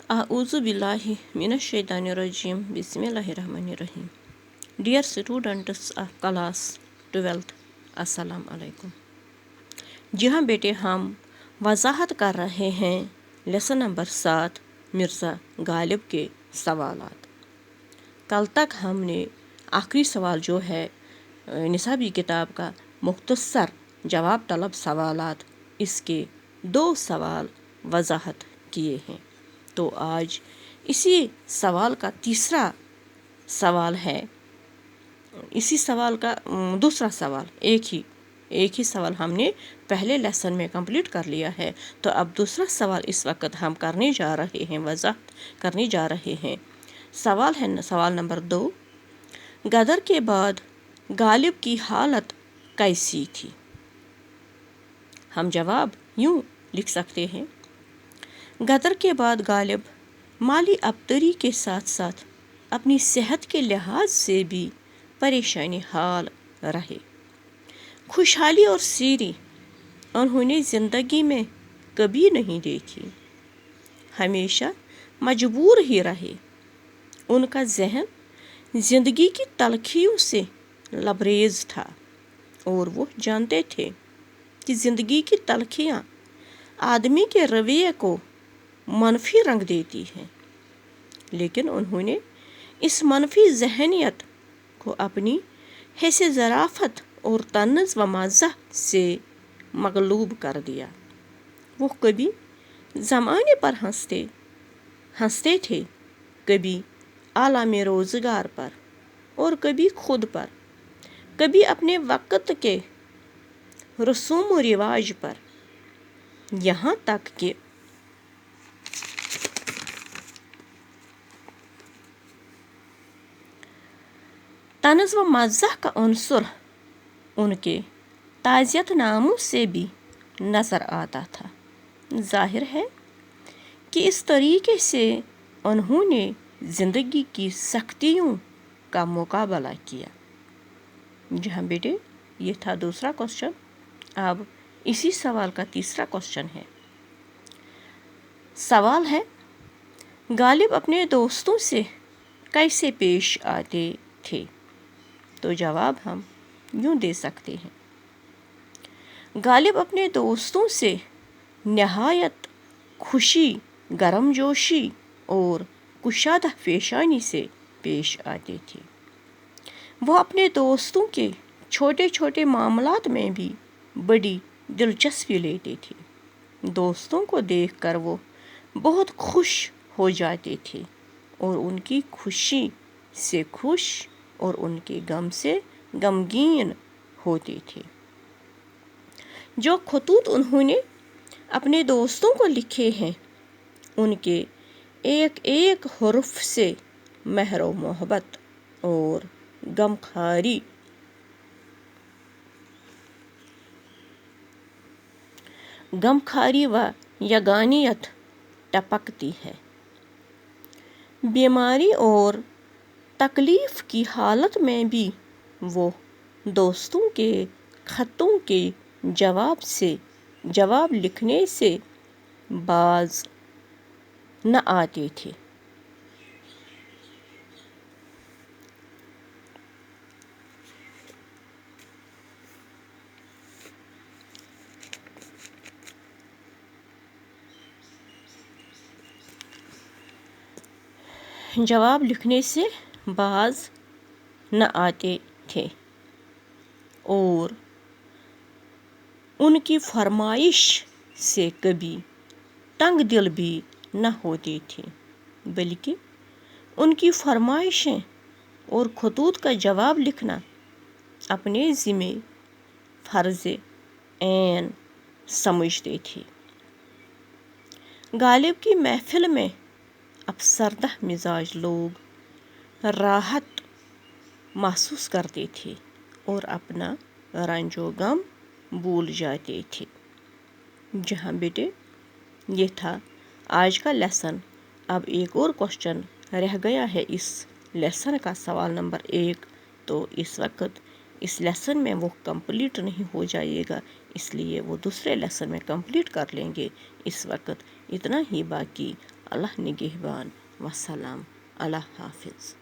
A'udzu billahi minash-shaytanir-rajim. Bismillahir-rahmanir-rahim. Dear students of class 12th, अस्सलाम वालेकुम। जी हाँ बेटे, हम वजाहत कर रहे हैं लेसन नंबर 7 मिर्ज़ा गालिब के सवालात। कल तक हमने आखिरी सवाल जो है निसाबी किताब का मुख्तसर जवाब तलब सवालात, इसके 2 सवाल वजाहत किए हैं। तो आज इसी सवाल का तीसरा सवाल है, इसी सवाल का दूसरा सवाल। एक ही सवाल हमने पहले लेसन में कंप्लीट कर लिया है, तो अब दूसरा सवाल इस वक्त हम करने जा रहे हैं, वजाहत करने जा रहे हैं। सवाल है सवाल नंबर 2, गदर के बाद गालिब की हालत कैसी थी? हम जवाब यूँ लिख सकते हैं, गदर के बाद गालिब माली अबतरी के साथ साथ अपनी सेहत के लिहाज से भी परेशानी हाल रहे। खुशहाली और सीरी उन्होंने ज़िंदगी में कभी नहीं देखी, हमेशा मजबूर ही रहे। उनका जहन ज़िंदगी की तलखियों से लबरेज था और वो जानते थे कि ज़िंदगी की तलखियाँ आदमी के रवैये को मनफी रंग देती हैं, लेकिन उन्होंने इस मनफी जहनियत को अपनी हिस्से ज़राफ़त और तन्ज़ व मज़ाह से मगलूब कर दिया। वो कभी ज़माने पर हंसते थे, कभी आलम रोज़गार पर और कभी खुद पर, कभी अपने वक़्त के रसूम व रिवाज पर, यहाँ तक कि तन्ज़ व मज़ाह का उन्सुर उनके ताज़ियत नामों से भी नज़र आता था। ज़ाहिर है कि इस तरीके से उन्होंने ज़िंदगी की सख्तियों का मुकाबला किया। जी हाँ बेटे, ये था दूसरा क्वेश्चन। अब इसी सवाल का तीसरा क्वेश्चन है। सवाल है, गालिब अपने दोस्तों से कैसे पेश आते थे? तो जवाब हम यूँ दे सकते हैं, गालिब अपने दोस्तों से नहायत खुशी, गर्मजोशी और कुशादा पेशानी से पेश आते थे। वो अपने दोस्तों के छोटे छोटे मामलात में भी बड़ी दिलचस्पी लेते थे। दोस्तों को देखकर वो बहुत खुश हो जाते थे और उनकी खुशी से खुश और उनके गम से गमगीन होते थे। जो खतूत उन्होंने अपने दोस्तों को लिखे हैं, उनके एक एक हर्फ से महर मोहब्बत और गमखारी व यगानियत टपकती है। बीमारी और तकलीफ़ की हालत में भी वो दोस्तों के ख़तों के जवाब लिखने से बाज न आते थे। जवाब लिखने से बाज न आते थे और उनकी फरमाइश से कभी तंग दिल भी न होते थे, बल्कि उनकी फरमाइशें और खतूत का जवाब लिखना अपने ज़िम्मे फ़र्ज़ ऐन समझते थे। गालिब की महफिल में अफसरदा मिजाज लोग राहत महसूस करते थे और अपना रंजो गम भूल जाते थे। जहाँ बेटे, ये था आज का लेसन। अब एक और क्वेश्चन रह गया है इस लेसन का, सवाल नंबर 1। तो इस वक्त इस लेसन में वो कंप्लीट नहीं हो जाएगा, इसलिए वो दूसरे लेसन में कंप्लीट कर लेंगे। इस वक्त इतना ही बाकी। اللہ نگہبان، وسلام، اللہ حافظ.